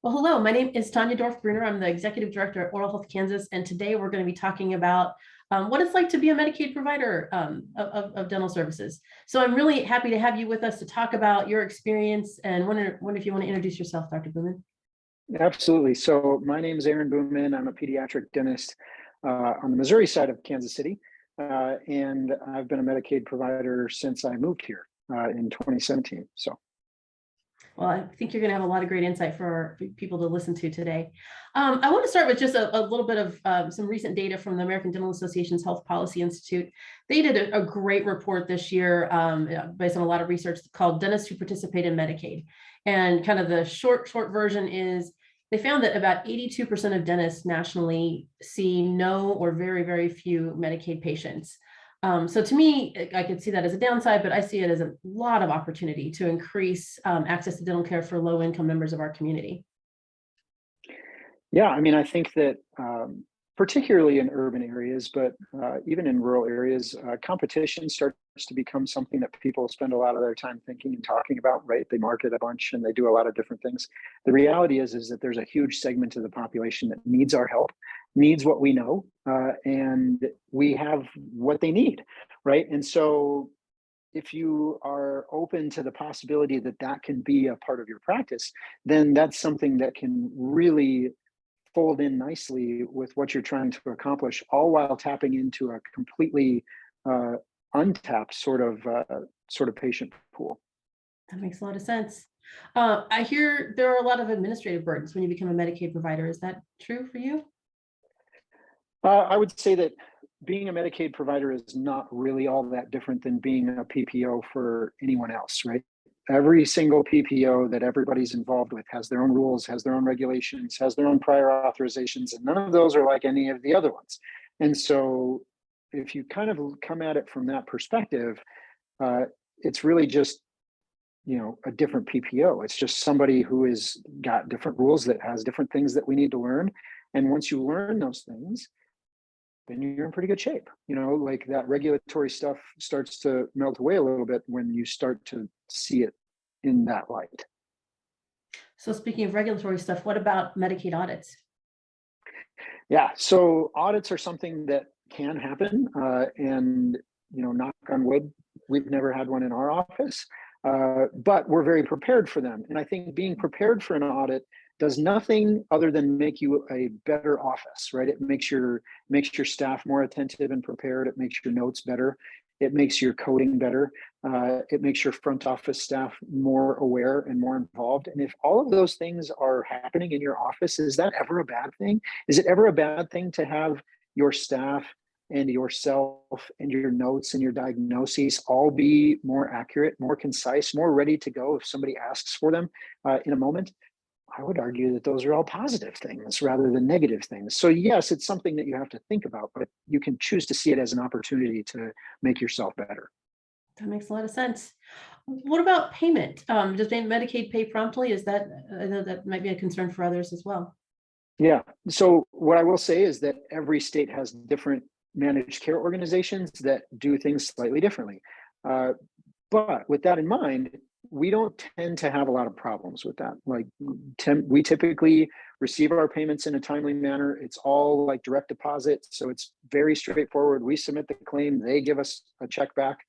Well, hello, my name is Tanya Dorf-Bruner. I'm the Executive Director at Oral Health Kansas, and today we're going to be talking about what it's like to be a Medicaid provider of dental services. So I'm really happy to have you with us to talk about your experience, and wonder if you want to introduce yourself, Dr. Bumann. Absolutely. So my name is Aaron Bumann. I'm a pediatric dentist on the Missouri side of Kansas City, and I've been a Medicaid provider since I moved here in 2017. Well, I think you're going to have a lot of great insight for people to listen to today. I want to start with just a little bit of some recent data from the American Dental Association's Health Policy Institute. They did a great report this year based on a lot of research called Dentists Who Participate in Medicaid. And kind of the short version is they found that about 82% of dentists nationally see no or very, very few Medicaid patients. So to me, I could see that as a downside, but I see it as a lot of opportunity to increase access to dental care for low-income members of our community. Yeah, I mean, I think that particularly in urban areas, but even in rural areas, competition starts to become something that people spend a lot of their time thinking and talking about, right? They market a bunch and they do a lot of different things. The reality is that there's a huge segment of the population that needs our help, needs what we know, and we have what they need, right? And so if you are open to the possibility that that can be a part of your practice, then that's something that can really fold in nicely with what you're trying to accomplish, all while tapping into a completely untapped sort of patient pool. That makes a lot of sense. I hear there are a lot of administrative burdens when you become a Medicaid provider. Is that true for you? I would say that being a Medicaid provider is not really all that different than being a PPO for anyone else, right? Every single PPO that everybody's involved with has their own rules, has their own regulations, has their own prior authorizations, and none of those are like any of the other ones. And so if you kind of come at it from that perspective, it's really just, a different PPO. It's just somebody who has got different rules, that has different things that we need to learn. And once you learn those things, then you're in pretty good shape. Like that regulatory stuff starts to melt away a little bit when you start to see it in that light. So speaking of regulatory stuff, what about Medicaid audits? Yeah, so audits are something that can happen, and knock on wood, we've never had one in our office, but we're very prepared for them. And I think being prepared for an audit does nothing other than make you a better office, right? It makes your staff more attentive and prepared. It makes your notes better. It makes your coding better. It makes your front office staff more aware and more involved. And if all of those things are happening in your office, is that ever a bad thing? Is it ever a bad thing to have your staff and yourself and your notes and your diagnoses all be more accurate, more concise, more ready to go if somebody asks for them in a moment? I would argue that those are all positive things rather than negative things. So yes, it's something that you have to think about, but you can choose to see it as an opportunity to make yourself better. That makes a lot of sense. What about payment? Does Medicaid pay promptly? I know that might be a concern for others as well. Yeah. So what I will say is that every state has different managed care organizations that do things slightly differently. But with that in mind, we don't tend to have a lot of problems with that. Like we typically receive our payments in a timely manner. It's all like direct deposit. So it's very straightforward. We submit the claim, they give us a check back.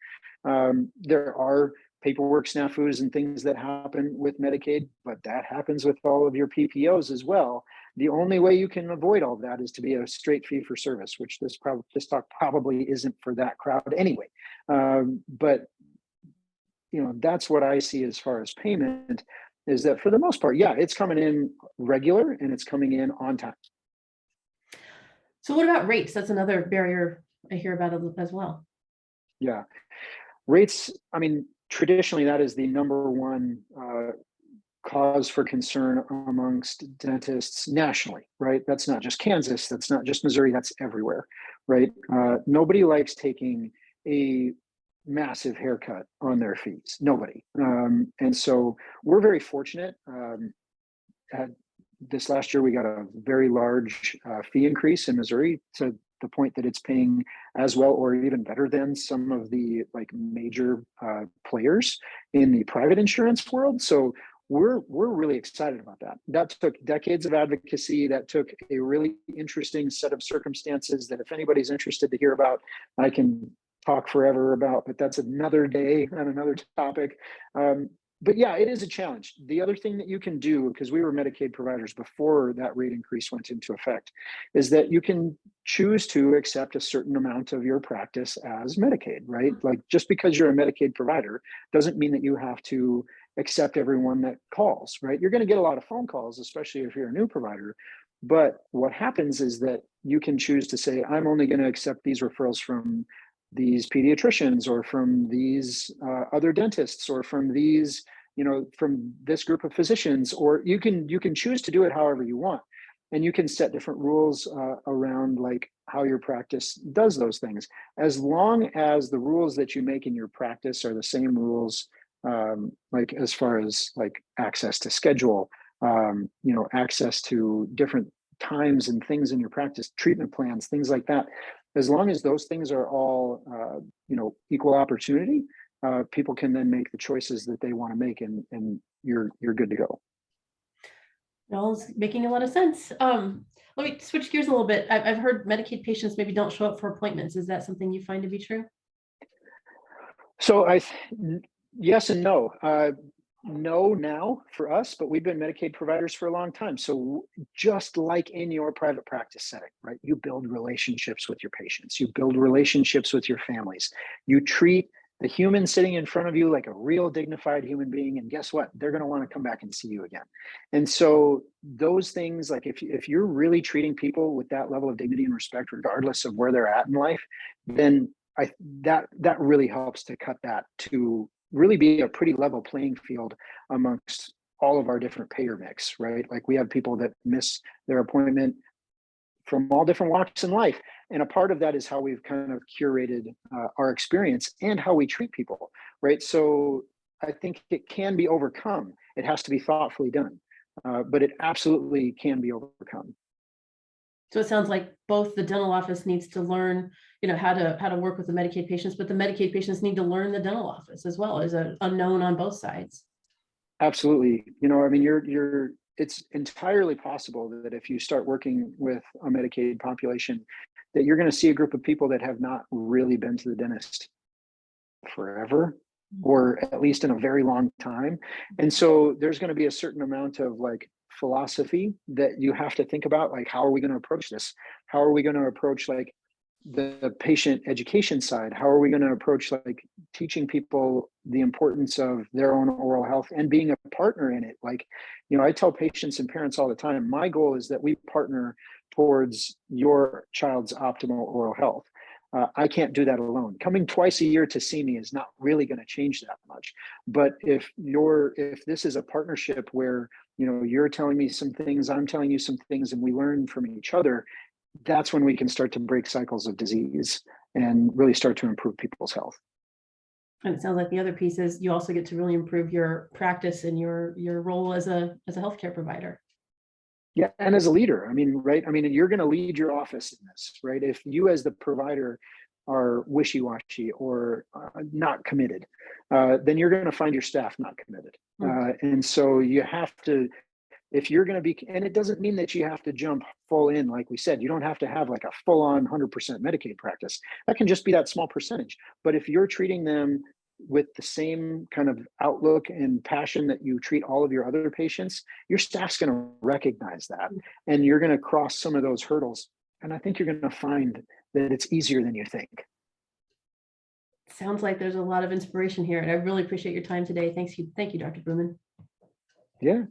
There are paperwork snafus and things that happen with Medicaid, but that happens with all of your PPOs as well. The only way you can avoid all of that is to be a straight fee for service, which this talk probably isn't for that crowd anyway. But that's what I see as far as payment, is that for the most part, yeah, it's coming in regular and it's coming in on time. So what about rates? That's another barrier I hear about as well. Yeah, rates, I mean, traditionally that is the number one cause for concern amongst dentists nationally, right? That's not just Kansas, that's not just Missouri, that's everywhere, right? Nobody likes taking a massive haircut on their fees, nobody. And so we're very fortunate. This last year, we got a very large fee increase in Missouri to the point that it's paying as well or even better than some of the major players in the private insurance world. So we're really excited about that. That took decades of advocacy. That took a really interesting set of circumstances that if anybody's interested to hear about, I can talk forever about, but that's another day and another topic. But yeah, it is a challenge. The other thing that you can do, because we were Medicaid providers before that rate increase went into effect, is that you can choose to accept a certain amount of your practice as Medicaid, right? Like just because you're a Medicaid provider doesn't mean that you have to accept everyone that calls, right? You're going to get a lot of phone calls, especially if you're a new provider. But what happens is that you can choose to say, I'm only going to accept these referrals from these pediatricians or from these other dentists or from these, from this group of physicians, or you can choose to do it however you want. And you can set different rules around like how your practice does those things, as long as the rules that you make in your practice are the same rules, like as far as like access to schedule, access to different times and things in your practice, treatment plans, things like that. As long as those things are all, equal opportunity, people can then make the choices that they want to make, and you're good to go. Well, it's making a lot of sense. Let me switch gears a little bit. I've heard Medicaid patients maybe don't show up for appointments. Is that something you find to be true? So yes and no. No now for us, but we've been Medicaid providers for a long time. So just like in your private practice setting, right? You build relationships with your patients. You build relationships with your families. You treat the human sitting in front of you like a real dignified human being. And guess what? They're going to want to come back and see you again. And so those things, like if you're really treating people with that level of dignity and respect, regardless of where they're at in life, then that really helps to cut that to really be a pretty level playing field amongst all of our different payer mix, right? Like we have people that miss their appointment from all different walks in life. And a part of that is how we've kind of curated our experience and how we treat people, right? So I think it can be overcome. It has to be thoughtfully done, but it absolutely can be overcome. So it sounds like both the dental office needs to learn, how to work with the Medicaid patients, but the Medicaid patients need to learn the dental office as well, as an unknown on both sides. Absolutely. It's entirely possible that if you start working with a Medicaid population, that you're going to see a group of people that have not really been to the dentist forever, or at least in a very long time. And so there's going to be a certain amount of like philosophy that you have to think about, like, how are we going to approach this? How are we going to approach like the patient education side? How are we going to approach like teaching people the importance of their own oral health and being a partner in it? Like, I tell patients and parents all the time, my goal is that we partner towards your child's optimal oral health. I can't do that alone. Coming twice a year to see me is not really going to change that much. But if this is a partnership where, you're telling me some things, I'm telling you some things, and we learn from each other, that's when we can start to break cycles of disease and really start to improve people's health. And it sounds like the other piece is you also get to really improve your practice and your role as a healthcare provider. Yeah, and as a leader, right? You're going to lead your office in this, right? If you as the provider are wishy-washy or not committed, then you're going to find your staff not committed. And so you have to, if you're going to be, and it doesn't mean that you have to jump full in, like we said, you don't have to have like a full-on 100% Medicaid practice. That can just be that small percentage. But if you're treating them with the same kind of outlook and passion that you treat all of your other patients, your staff's going to recognize that, and you're going to cross some of those hurdles. And I think you're going to find that it's easier than you think. Sounds like there's a lot of inspiration here, and I really appreciate your time today. Thank you, Dr. Bumann. Yeah,